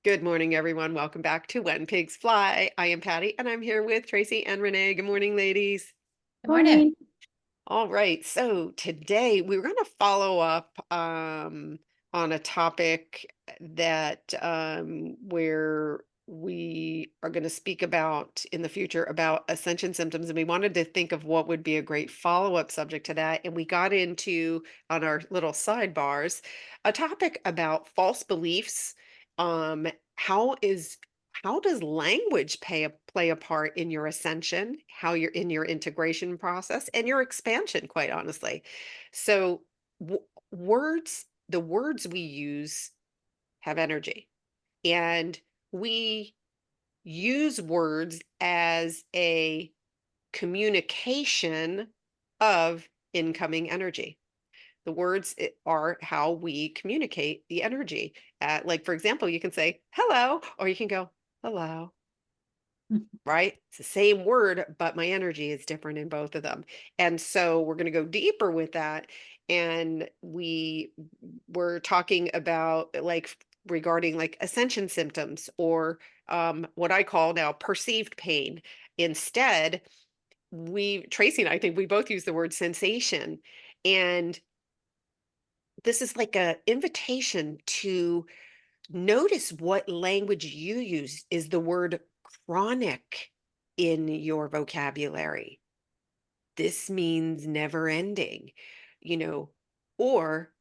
Good morning, everyone. Welcome back to When Pigs Fly. I am Patty, and I'm here with Tracy and Renee. Good morning, ladies. Good morning. Morning. All right, so today we're going to follow up on a topic that where we are going to speak about in the future about ascension symptoms, and we wanted to think of what would be a great follow-up subject to that, and we got into on our little sidebars a topic about false beliefs. How is how does language play a part in your ascension, how you're in your integration process and your expansion, quite honestly? So, words, the words we use have energy, and we use words as a communication of incoming energy. The words are how we communicate the energy. Like, for example, you can say hello, or you can go hello, right? It's the same word, but my energy is different in both of them. And so we're going to go deeper with that. And we were talking about regarding like ascension symptoms or what I call now perceived pain. Instead, Tracy and I think we both use the word sensation. And this is like a invitation to notice what language you use. Is the word chronic in your vocabulary? This means never ending, you know, or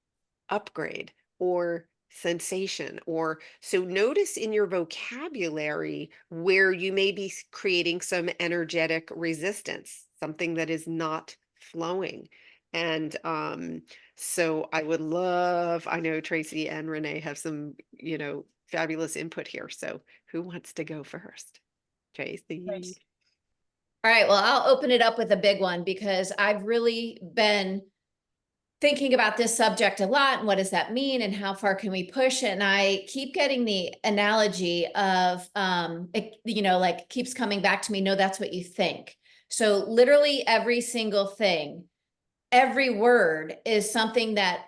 upgrade or sensation. Or so notice in your vocabulary where you may be creating some energetic resistance, something that is not flowing. And so I would love, I know Tracy and Renee have some, fabulous input here. So who wants to go first? Tracy. Nice. All right, well, I'll open it up with a big one because I've really been thinking about this subject a lot and what does that mean and how far can we push it? And I keep getting the analogy of like keeps coming back to me, no, that's what you think. So literally every single thing, every word is something that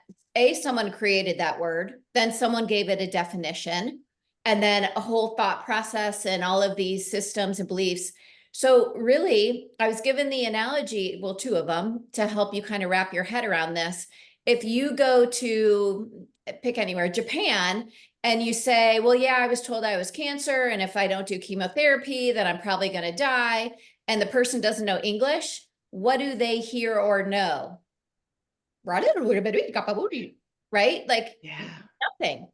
someone created that word, then someone gave it a definition, and then a whole thought process and all of these systems and beliefs. So really, I was given the analogy, well, two of them to help you kind of wrap your head around this. If you go to pick anywhere, Japan, and you say, well, yeah, I was told I was cancer, and if I don't do chemotherapy, then I'm probably going to die, and the person doesn't know English, what do they hear or know? Right? Like Yeah. nothing.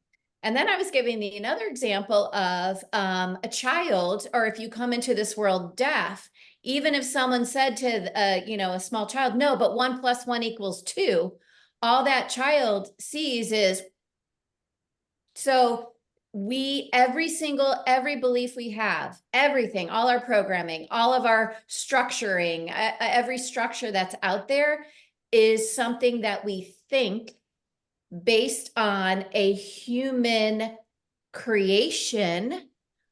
And then I was giving the another example of a child, or if you come into this world deaf, even if someone said to a small child, no, but 1 + 1 = 2, all that child sees is so every belief we have, everything, all our programming, all of our structuring, every structure that's out there is something that we think based on a human creation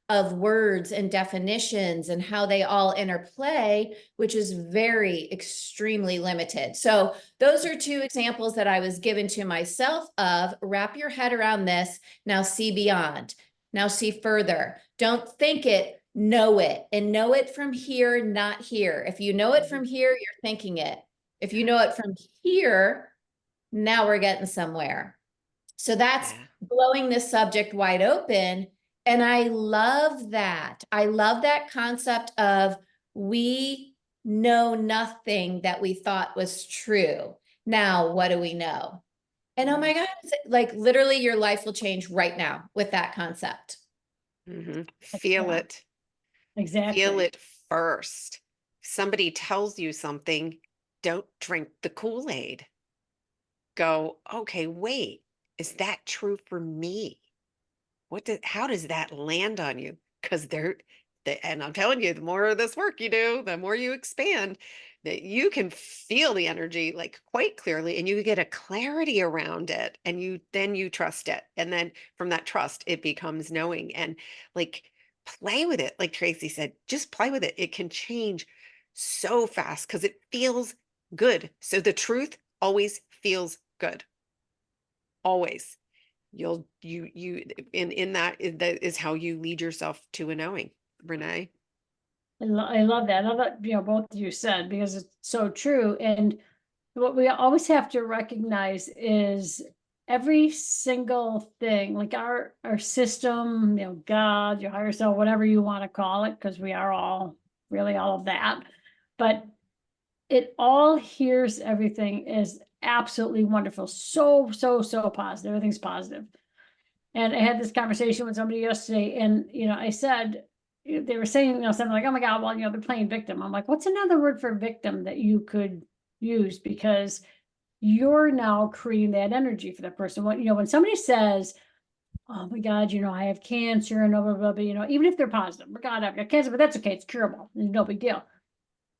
of words and definitions and how they all interplay, which is very extremely limited. So those are two examples that I was given to myself of wrap your head around this. Now see beyond. Now see further. Don't think it, know it, and know it from here, not here. If you know it from here, you're thinking it. If you know it from here, now we're getting somewhere. So that's Yeah. blowing this subject wide open. And I love that. I love that concept of we know nothing that we thought was true. Now, what do we know? And oh my God, like literally your life will change right now with that concept. Feel Yeah, it. Feel exactly. it first. If somebody tells you something, don't drink the Kool-Aid. Go, okay, wait, is that true for me? How does that land on you? Because and I'm telling you, the more of this work you do, the more you expand, that you can feel the energy like quite clearly and you get a clarity around it and you trust it. And then from that trust, it becomes knowing and like play with it. Like Tracy said, just play with it. It can change so fast because it feels good. So the truth always feels good. Always. you in that is how you lead yourself to a knowing, Renee. I love that. I love that, both of you said, because it's so true. And what we always have to recognize is every single thing, like our system, God, your higher self, whatever you want to call it, because we are all really all of that. But it all hears everything is absolutely wonderful. So, so, so positive. Everything's positive. And I had this conversation with somebody yesterday, and I said, they were saying, something like, "Oh my God, well, they're playing victim." I'm like, "What's another word for victim that you could use?" Because you're now creating that energy for that person. When somebody says, "Oh my God, I have cancer," and blah blah blah, even if they're positive, "Oh God, I've got cancer," but that's okay, it's curable, there's no big deal.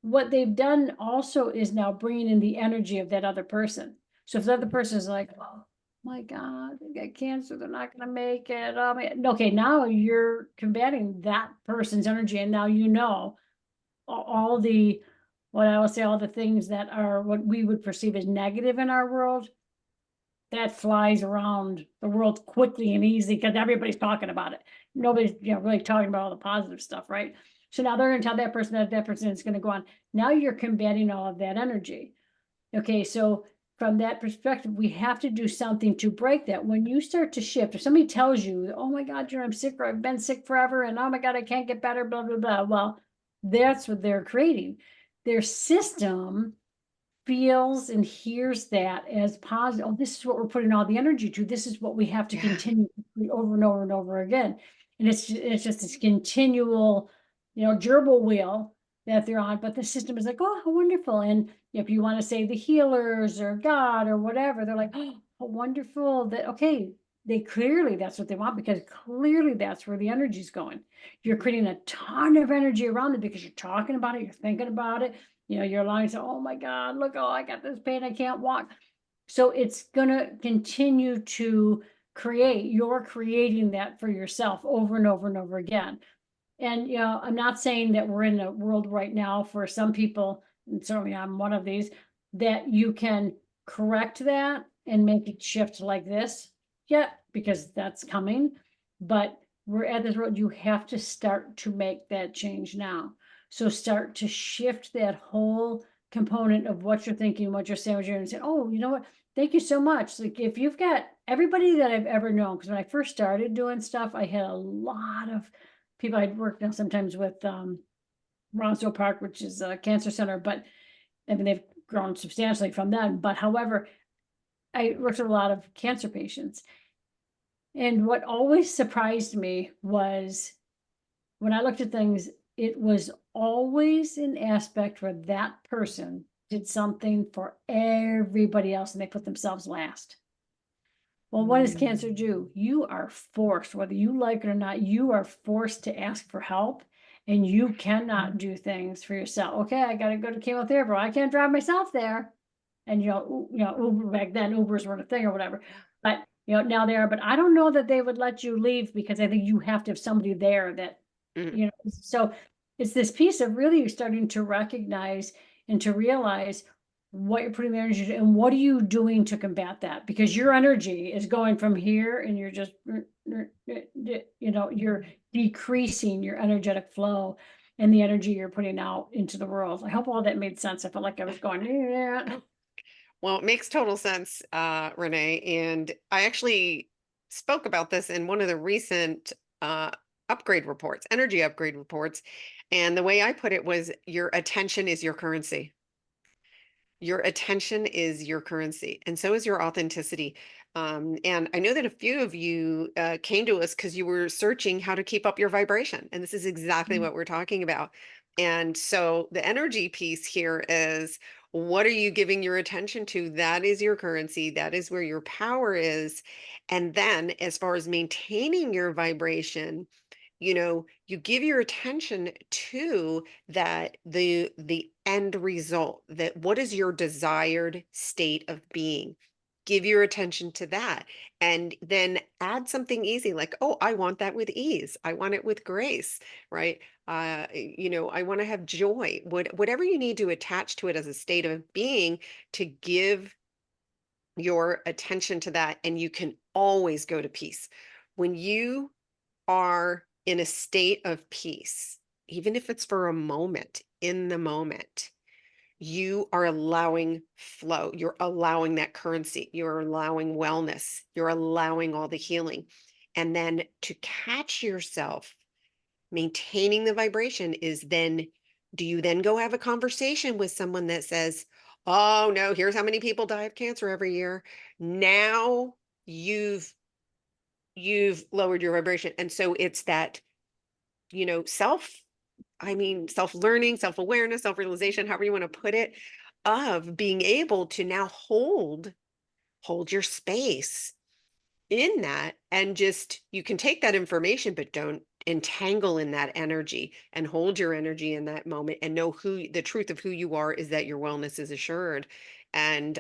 What they've done also is now bringing in the energy of that other person. So if the other person is like, "Oh my God, they got cancer, they're not gonna make it." Oh okay, now you're combating that person's energy, and now all the, what I will say, all the things that are what we would perceive as negative in our world, that flies around the world quickly and easy because everybody's talking about it. Nobody's, really talking about all the positive stuff, right? So now they're gonna tell that person that person is gonna go on. Now you're combating all of that energy. Okay, so from that perspective, we have to do something to break that. When you start to shift, if somebody tells you, "Oh my God, I'm sick," or "I've been sick forever," and "Oh my God, I can't get better," blah, blah, blah. Well, that's what they're creating. Their system feels and hears that as positive. "Oh, this is what we're putting all the energy to. This is what we have to Yeah. continue over and over and over again." And it's just this continual, gerbil wheel that they're on. But the system is like, "Oh, how wonderful." And if you want to say the healers or God or whatever, they're like, "Oh, how wonderful that." Okay, they clearly that's what they want, because clearly that's where the energy's going. You're creating a ton of energy around it because you're talking about it, you're thinking about it. You're allowing to say, "Oh my God, look, oh, I got this pain, I can't walk." So it's gonna continue to you're creating that for yourself over and over and over again. And, I'm not saying that we're in a world right now for some people, and certainly I'm one of these, that you can correct that and make it shift like this yet, because that's coming. But we're at this road, you have to start to make that change now. So start to shift that whole component of what you're thinking, what you're saying, what you're saying. "Oh, you know what? Thank you so much." Like, if you've got everybody that I've ever known, because when I first started doing stuff, I had a lot of people I'd worked now sometimes with, Roswell Park, which is a cancer center, but I mean, they've grown substantially from then. But however, I worked with a lot of cancer patients. And what always surprised me was when I looked at things, it was always an aspect where that person did something for everybody else and they put themselves last. Well, what does cancer Mm. do? You are forced, whether you like it or not, you are forced to ask for help, and you cannot do things for yourself. "Okay, I gotta go to chemotherapy. Well, I can't drive myself there." And Uber, back then, Ubers weren't a thing or whatever. But now they are. But I don't know that they would let you leave, because I think you have to have somebody there that, Mm. so it's this piece of really starting to recognize and to realize what you're putting the energy to, and what are you doing to combat that, because your energy is going from here and you're just you're decreasing your energetic flow and the energy you're putting out into the world. I hope all that made sense. I felt like I was going, yeah. Well, it makes total sense, Renee. And I actually spoke about this in one of the recent uh, upgrade reports, energy upgrade reports. And the way I put it was, your attention is your currency. Your attention is your currency, and so is your authenticity. And I know that a few of you came to us because you were searching how to keep up your vibration. And this is exactly what we're talking about. And so the energy piece here is, what are you giving your attention to? That is your currency. That is where your power is. And then, as far as maintaining your vibration, you give your attention to that, the end result, that what is your desired state of being. Give your attention to that, and then add something easy, like, "Oh, I want that with ease, I want it with grace," right? I want to have joy. Whatever you need to attach to it as a state of being, to give your attention to that, and you can always go to peace. When you are in a state of peace, even if it's for a moment, in the moment, you are allowing flow. You're allowing that currency. You're allowing wellness. You're allowing all the healing. And then to catch yourself maintaining the vibration is then, do you then go have a conversation with someone that says, "Oh no, here's how many people die of cancer every year." Now you've you've lowered your vibration. And so it's that, self, self-learning, self-awareness, self-realization, however you want to put it, of being able to now hold your space in that, and just, you can take that information but don't entangle in that energy, and hold your energy in that moment, and know who the truth of who you are is, that your wellness is assured. And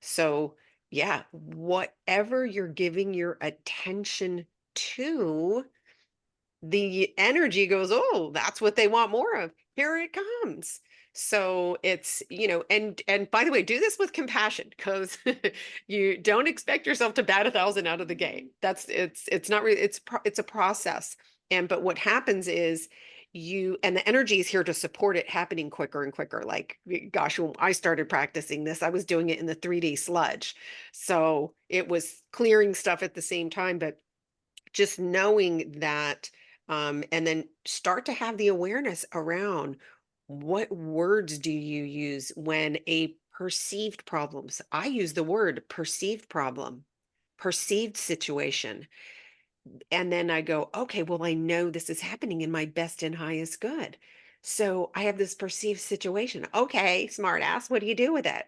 so yeah, whatever you're giving your attention to, the energy goes, "Oh, that's what they want more of. Here it comes." So it's, and by the way, do this with compassion, because you don't expect yourself to bat 1,000 out of the gate. It's not really, it's a process. And but what happens is, and the energy is here to support it happening quicker and quicker. Like, gosh, when I started practicing this, I was doing it in the 3D sludge. So it was clearing stuff at the same time, but just knowing that, and then start to have the awareness around, what words do you use when a perceived problems, I use the word perceived problem, perceived situation, and then I go, okay, well, I know this is happening in my best and highest good. So I have this perceived situation. Okay, smart ass, what do you do with it?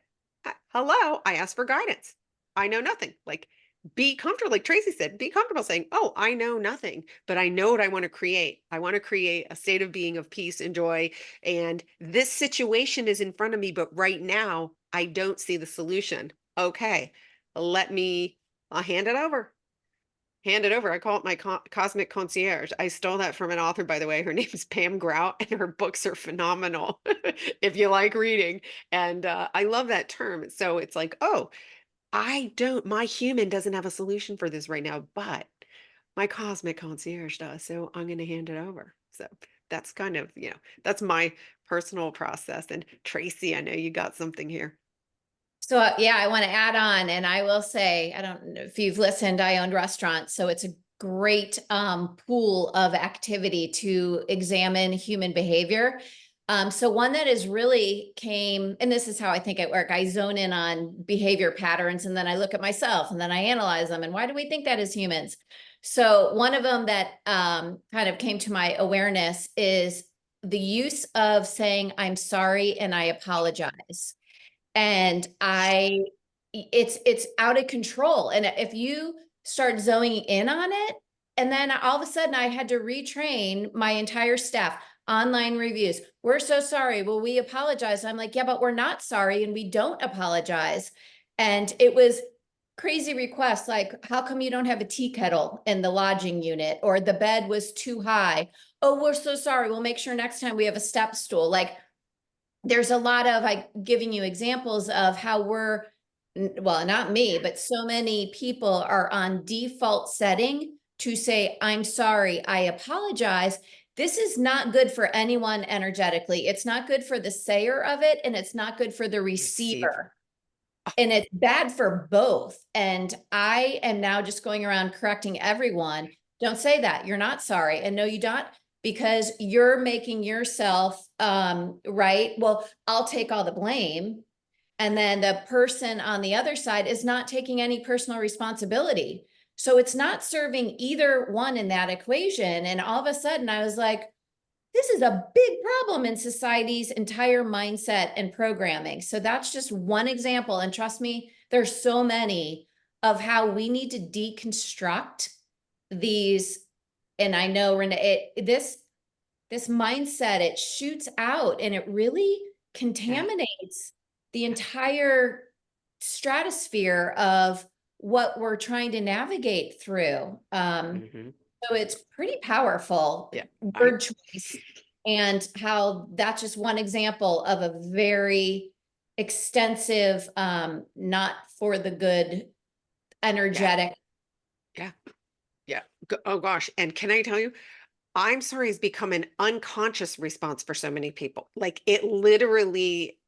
Hello, I ask for guidance. I know nothing. Like, be comfortable, like Tracy said, be comfortable saying, oh, I know nothing, but I know what I want to create. I want to create a state of being, of peace and joy. And this situation is in front of me, but right now I don't see the solution. Okay, let me, I'll hand it over. Hand it over. I call it my cosmic concierge. I stole that from an author, by the way. Her name is Pam Grout, and her books are phenomenal if you like reading. And I love that term. So it's like, oh, my human doesn't have a solution for this right now, but my cosmic concierge does. So I'm going to hand it over. So that's kind of, that's my personal process. And Tracy, I know you got something here. So yeah, I want to add on, and I will say, I don't know if you've listened, I owned restaurants, so it's a great pool of activity to examine human behavior. So one that is really came, and this is how I think at work, I zone in on behavior patterns, and then I look at myself, and then I analyze them, and why do we think that as humans? So one of them that kind of came to my awareness is the use of saying, I'm sorry and I apologize. And it's out of control. And if you start zoning in on it, and then all of a sudden I had to retrain my entire staff, online reviews. We're so sorry. Well, we apologize. I'm like, yeah, but we're not sorry and we don't apologize. And it was crazy requests like, how come you don't have a tea kettle in the lodging unit, or the bed was too high? Oh, we're so sorry. We'll make sure next time we have a step stool. Like, there's a lot of, like, giving you examples of how we're, well, not me, but so many people are on default setting to say, I'm sorry, I apologize. This is not good for anyone energetically. It's not good for the sayer of it, and it's not good for the Receive. receiver. And it's bad for both. And I am now just going around correcting everyone. Don't say that. You're not sorry. And no, you don't, because you're making yourself right. Well, I'll take all the blame. And then the person on the other side is not taking any personal responsibility. So it's not serving either one in that equation. And all of a sudden I was like, this is a big problem in society's entire mindset and programming. So that's just one example. And trust me, there's so many of how we need to deconstruct these. And I know, Renee, this mindset, it shoots out and it really Yeah. contaminates the entire stratosphere of what we're trying to navigate through. Hmm. So it's pretty powerful Yeah. I word choice, and how that's just one example of a very extensive, not for the good, Yeah. energetic. Yeah. Yeah. Oh gosh. And can I tell you, I'm sorry has become an unconscious response for so many people. Like it literally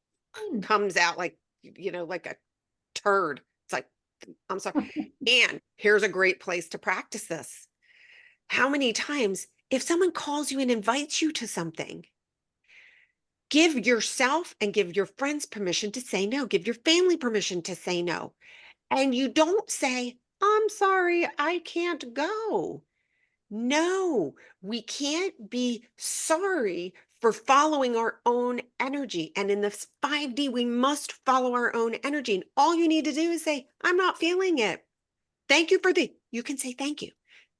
comes out like, like a turd. It's like, I'm sorry. And here's a great place to practice this. How many times, if someone calls you and invites you to something, give yourself and give your friends permission to say no, give your family permission to say no. And you don't say, I'm sorry, I can't go. No, we can't be sorry for following our own energy. And in this 5D, we must follow our own energy. And all you need to do is say, I'm not feeling it. Thank you for you can say thank you.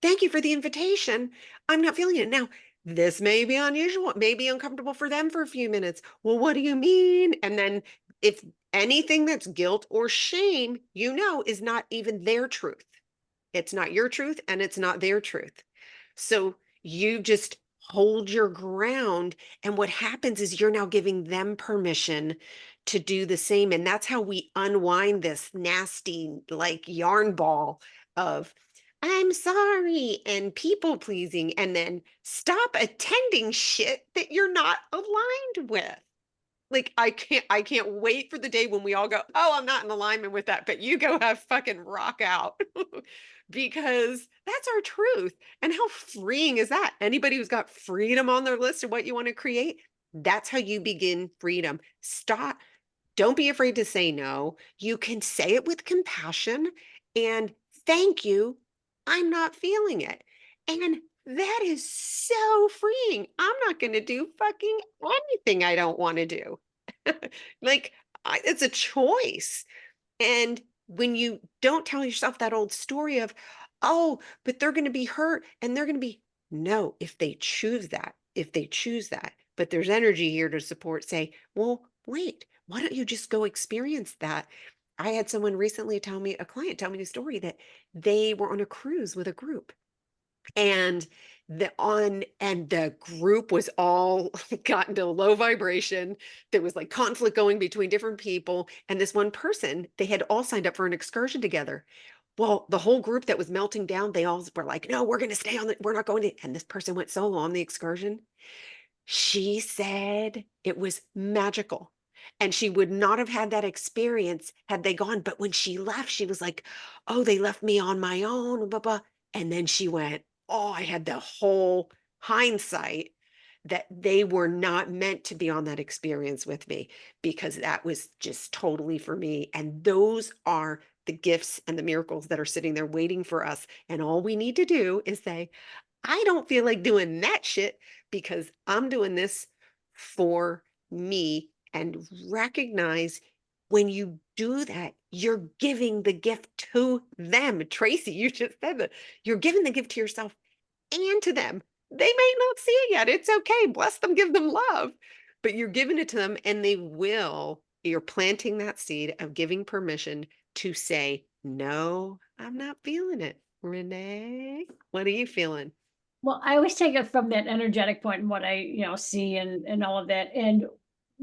Thank you for the invitation. I'm not feeling it. Now, this may be unusual. It may be uncomfortable for them for a few minutes. Well, what do you mean? And then if anything that's guilt or shame, is not even their truth. It's not your truth and it's not their truth. So you just hold your ground. And what happens is you're now giving them permission to do the same. And that's how we unwind this nasty, like yarn ball of, I'm sorry, and people pleasing, and then stop attending shit that you're not aligned with. Like I can't wait for the day when we all go, oh, I'm not in alignment with that, but you go have fucking rock out. Because that's our truth. And how freeing is that? Anybody who's got freedom on their list of what you want to create, that's how you begin freedom. Stop. Don't be afraid to say no. You can say it with compassion and thank you. I'm not feeling it. And that is so freeing. I'm not going to do fucking anything I don't want to do. Like, it's a choice. And when you don't tell yourself that old story of, oh, but they're going to be hurt and they're going to be, no, if they choose that, but there's energy here to support, say, well, wait, why don't you just go experience that? I had someone recently a client tell me a story that they were on a cruise with a group and the group was all got into low vibration. There was like conflict going between different people, and this one person, they had all signed up for an excursion together. Well, the whole group that was melting down, they all were like, no, we're going to stay we're not going to. And this person went solo on the excursion. She said it was magical. And she would not have had that experience had they gone. But when she left, she was like, oh, they left me on my own, blah, blah. And then she went, oh, I had the whole hindsight that they were not meant to be on that experience with me because that was just totally for me. And those are the gifts and the miracles that are sitting there waiting for us. And all we need to do is say, I don't feel like doing that shit because I'm doing this for me and recognize when you do that, you're giving the gift to them. Tracy, you just said that you're giving the gift to yourself and to them. They may not see it yet. It's okay. Bless them, give them love, but you're giving it to them and they will. You're planting that seed of giving permission to say, no, I'm not feeling it. Renee, what are you feeling? Well, I always take it from that energetic point and what I, see and all of that. And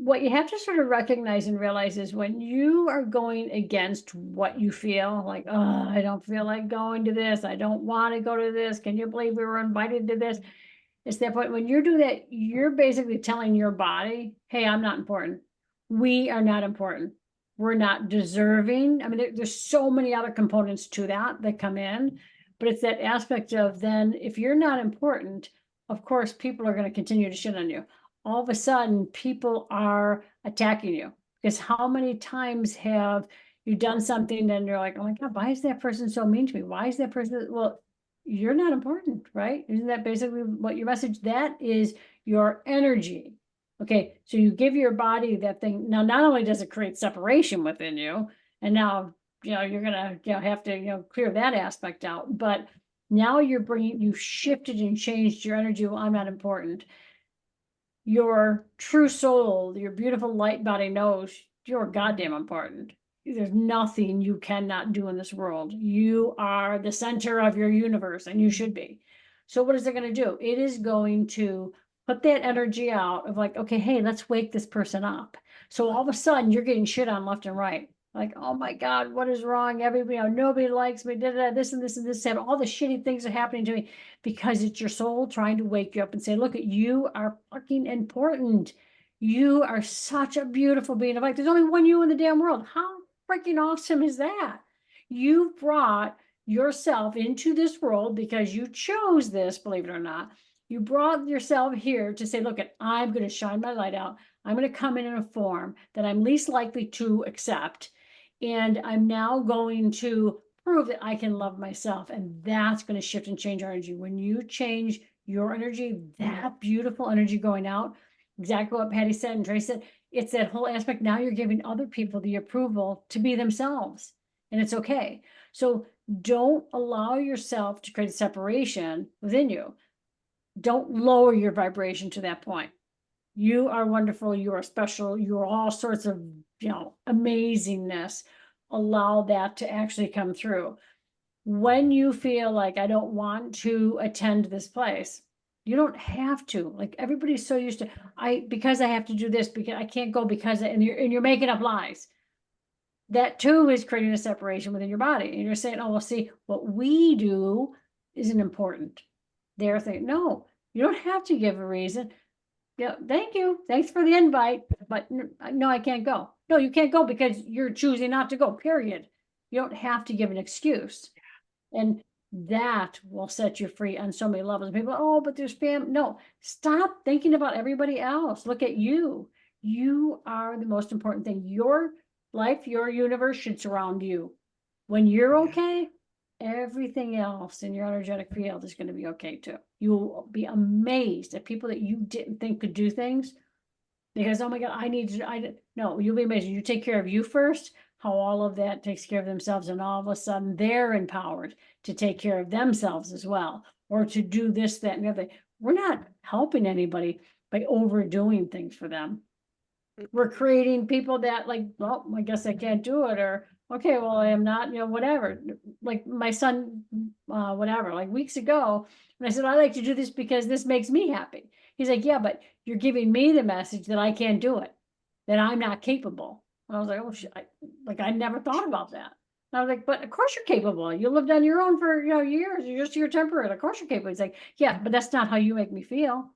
what you have to sort of recognize and realize is when you are going against what you feel, like, oh, I don't feel like going to this. I don't want to go to this. Can you believe we were invited to this? It's that point when you do that, you're basically telling your body, hey, I'm not important. We are not important. We're not deserving. I mean, there's so many other components to that come in, but it's that aspect of then if you're not important, of course, people are going to continue to shit on you. All of a sudden, people are attacking you because how many times have you done something and you're like, oh my God, why is that person so mean to me? Why is that person? Well, you're not important, right? Isn't that basically what your message? That is your energy. Okay, so you give your body that thing. Now, not only does it create separation within you, and now, you're gonna, have to, clear that aspect out, but now you've shifted and changed your energy. Well, I'm not important. Your true soul, your beautiful light body knows you're goddamn important. There's nothing you cannot do in this world. You are the center of your universe and you should be. So what is it going to do? It is going to put that energy out of like, okay, hey, let's wake this person up. So all of a sudden you're getting shit on left and right. Like, oh my God, what is wrong? Everybody, nobody likes me, this and this and this, and all the shitty things are happening to me because it's your soul trying to wake you up and say, look, you are fucking important. You are such a beautiful being of light. There's only one you in the damn world. How freaking awesome is that? You brought yourself into this world because you chose this, believe it or not. You brought yourself here to say, look, I'm going to shine my light out. I'm going to come in a form that I'm least likely to accept. And I'm now going to prove that I can love myself. And that's going to shift and change our energy. When you change your energy, that beautiful energy going out, exactly what Patty said and Tracy said, it's that whole aspect. Now you're giving other people the approval to be themselves. And it's okay. So don't allow yourself to create a separation within you. Don't lower your vibration to that point. You are wonderful. You are special. You are all sorts of, amazingness. Allow that to actually come through. When you feel like I don't want to attend this place, you don't have to. Like everybody's so used to, because I have to do this, because I can't go because, and you're making up lies. That too is creating a separation within your body. And you're saying, oh, well, see, what we do isn't important. They're thinking, no, you don't have to give a reason. Yeah, thank you. Thanks for the invite, but no, I can't go. No, you can't go because you're choosing not to go, period. You don't have to give an excuse. And that will set you free on so many levels. People, oh, but there's no, stop thinking about everybody else. Look at you. You are the most important thing. Your life, your universe should surround you. When you're okay, everything else in your energetic field is going to be okay too. You will be amazed at people that you didn't think could do things because, oh my God, no, you'll be amazed. You take care of you first, how all of that takes care of themselves. And all of a sudden they're empowered to take care of themselves as well, or to do this, that, and the other. We're not helping anybody by overdoing things for them. We're creating people that like, well, I guess I can't do it, or okay, well, I am not, whatever. Like my son, whatever, like weeks ago, and I said, I like to do this because this makes me happy. He's like, yeah, but you're giving me the message that I can't do it, that I'm not capable. And I was like, oh, shit. I never thought about that. And I was like, but of course you're capable. You lived on your own for, years. You're just your temperament. Of course you're capable. He's like, yeah, but that's not how you make me feel.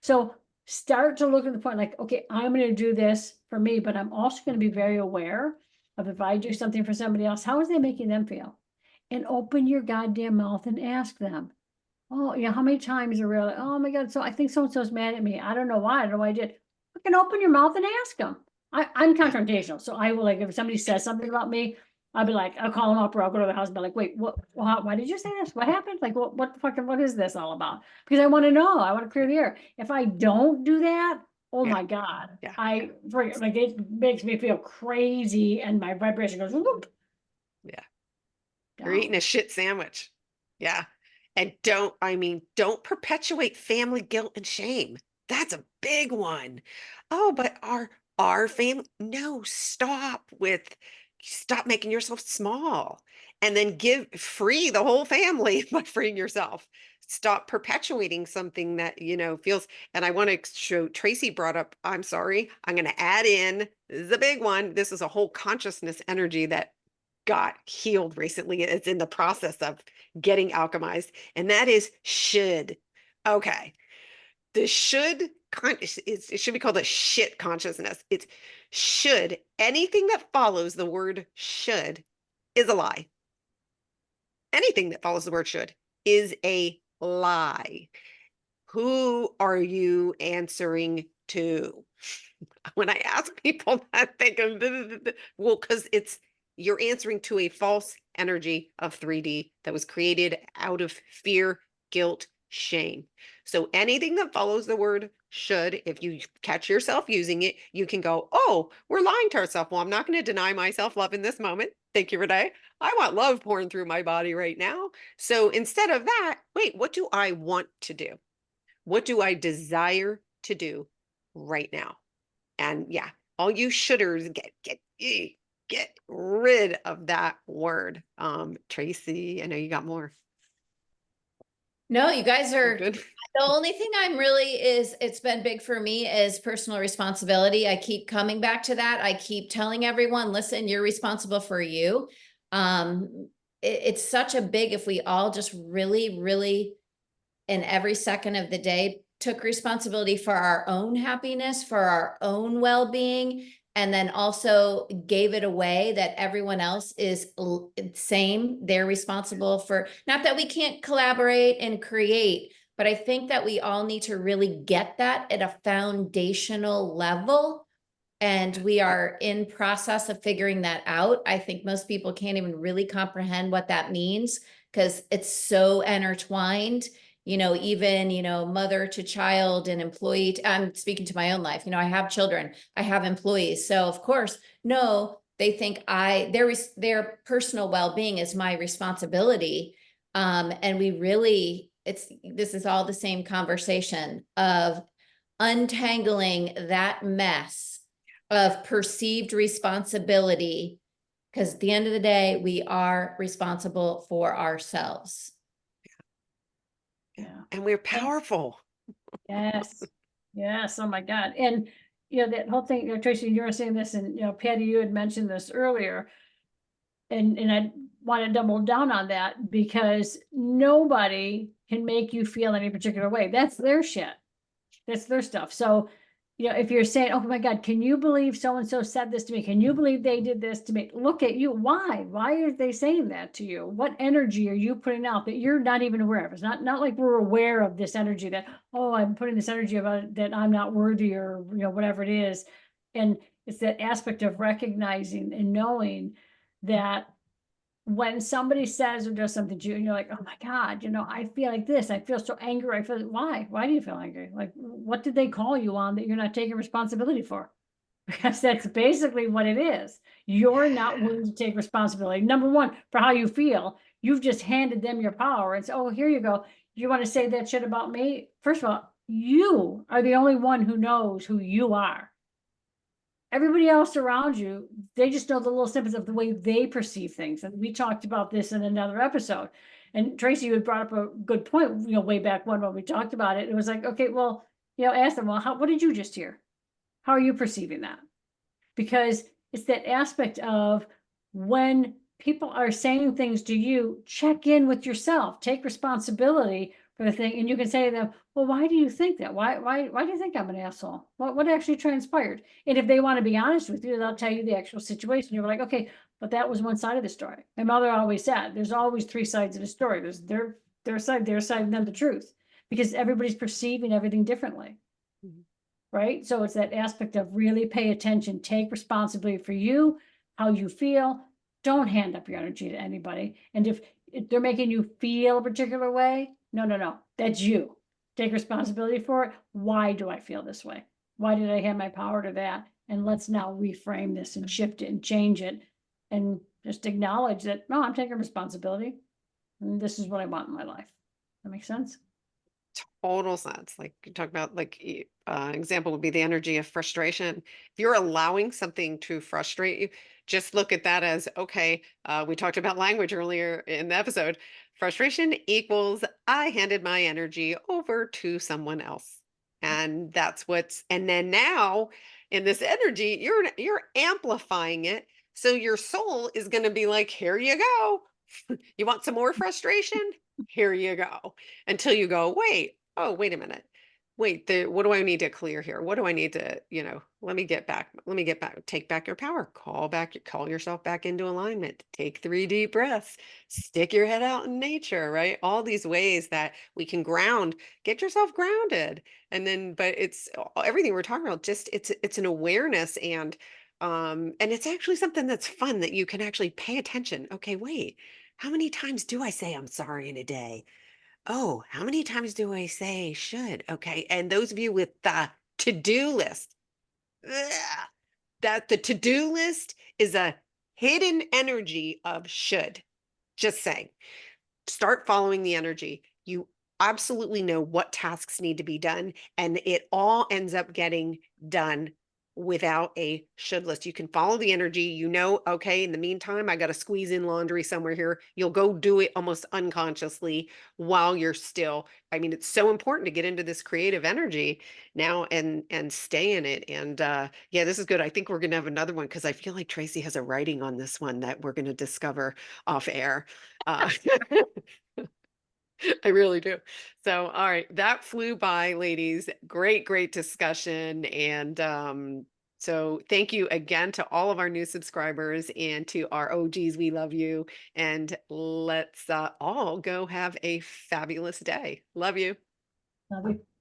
So start to look at the point like, okay, I'm going to do this for me, but I'm also going to be very aware of if I do something for somebody else, how is that making them feel? And open your goddamn mouth and ask them. Oh, how many times are really, oh my God, so I think so-and-so's mad at me. I don't know why. I don't know why I did. You can open your mouth and ask them. I'm confrontational. So I will, like, if somebody says something about me, I'll be like, I'll call them up or I'll go to the house and be like, wait, why did you say this? What happened? Like, what the fuck, what is this all about? Because I want to know, I want to clear the air. If I don't do that, oh Yeah. my God, Yeah. like, it makes me feel crazy and my vibration goes, whoop. Yeah. You're eating a shit sandwich. Yeah. And don't perpetuate family guilt and shame. That's a big one. Oh, but our family, no, stop making yourself small and then free the whole family by freeing yourself. Stop perpetuating something that, feels, and I want to show Tracy brought up, I'm sorry, I'm going to add in, this is a big one. This is a whole consciousness energy that got healed recently. It's in the process of getting alchemized, and that is should. Okay. The it should be called a shit consciousness. It's should. Anything that follows the word should is a lie. Anything that follows the word should is a lie. Who are you answering to? When I ask people that, they go, well, because you're answering to a false energy of 3D that was created out of fear, guilt, shame. So anything that follows the word should, if you catch yourself using it, you can go, oh, we're lying to ourselves. Well, I'm not going to deny myself love in this moment. Thank you, Renee. I want love pouring through my body right now. So instead of that, wait, what do I want to do? What do I desire to do right now? And yeah, all you shoulders get rid of that word. Tracy, I know you got more. No, you guys are Good. The only thing I'm really it's been big for me is personal responsibility. I keep coming back to that. I keep telling everyone, listen, you're responsible for you. It's such a big, if we all just really, really in every second of the day took responsibility for our own happiness, for our own well-being, and then also gave it away that everyone else is same. They're responsible for, not that we can't collaborate and create, but I think that we all need to really get that at a foundational level. And we are in process of figuring that out. I think most people can't even really comprehend what that means because it's so intertwined, even, mother to child and employee. I'm speaking to my own life. I have children, I have employees. So of course, no, they think their personal well-being is my responsibility. And we really, this is all the same conversation of untangling that mess of perceived responsibility, because at the end of the day, we are responsible for ourselves. Yeah. And we're powerful. Yes. Yes. Oh my God. And that whole thing, Tracy, you were saying this, and Patty, you had mentioned this earlier. And I want to double down on that, because nobody can make you feel any particular way. That's their shit. That's their stuff. So, if you're saying, oh my God, can you believe so-and-so said this to me? Can you believe they did this to me? Look at you. Why? Why are they saying that to you? What energy are you putting out that you're not even aware of? It's not like we're aware of this energy that, oh, I'm putting this energy about it, that I'm not worthy, or, whatever it is. And it's that aspect of recognizing and knowing that when somebody says or does something to you and you're like, oh my God, I feel like this, I feel so angry. I feel, why do you feel angry? Like, what did they call you on that you're not taking responsibility for? Because that's basically what it is. You're not willing to take responsibility. Number one, for how you feel. You've just handed them your power and say, oh, here you go. You want to say that shit about me? First of all, you are the only one who knows who you are. Everybody else around you, they just know the little snippets of the way they perceive things. And we talked about this in another episode. And Tracy, you had brought up a good point, way back when we talked about it. It was like, okay, well, ask them, well, what did you just hear? How are you perceiving that? Because it's that aspect of when people are saying things to you, check in with yourself, take responsibility for the thing. And you can say to them, well, why do you think that? Why do you think I'm an asshole? What actually transpired? And if they want to be honest with you, they'll tell you the actual situation. You're like, okay, but that was one side of the story. My mother always said, there's always three sides of the story. There's their side, and then the truth, because everybody's perceiving everything differently. Mhm. Right? So it's that aspect of really pay attention, take responsibility for you, how you feel. Don't hand up your energy to anybody. And if they're making you feel a particular way, no, that's you. Take responsibility for it. Why do I feel this way? Why did I hand my power to that? And let's now reframe this and shift it and change it, and just acknowledge that, no, I'm taking responsibility. And this is what I want in my life. That makes sense? Total sense. Like you talk about, like example would be the energy of frustration. If you're allowing something to frustrate you, just look at that as, okay, we talked about language earlier in the episode. Frustration equals I handed my energy over to someone else. And that's and then now in this energy, you're amplifying it. So your soul is going to be like, here you go. You want some more frustration? Here you go. Until you go, wait, oh, wait a minute. Wait, what do I need to clear here? What do I need to, let me get back. Let me get back. Take back your power. Call yourself back into alignment. Take 3 deep breaths. Stick your head out in nature, right? All these ways that we can get yourself grounded. And then, but it's everything we're talking about, just it's an awareness, and it's actually something that's fun that you can actually pay attention. Okay, wait. How many times do I say I'm sorry in a day? Oh, how many times do I say should? Okay. And those of you with the to-do list, ugh, that the to-do list is a hidden energy of should. Just saying, start following the energy. You absolutely know what tasks need to be done, and it all ends up getting done without a should list. You can follow the energy, okay, in the meantime, I got to squeeze in laundry somewhere here. You'll go do it almost unconsciously while you're still. I mean, it's so important to get into this creative energy now and stay in it. And yeah, this is good. I think we're going to have another one because I feel like Tracy has a writing on this one that we're going to discover off air. Uh, I really do. So, all right, that flew by, ladies. Great, great discussion. And so thank you again to all of our new subscribers and to our OGs. We love you. And let's all go have a fabulous day. Love you. Love you.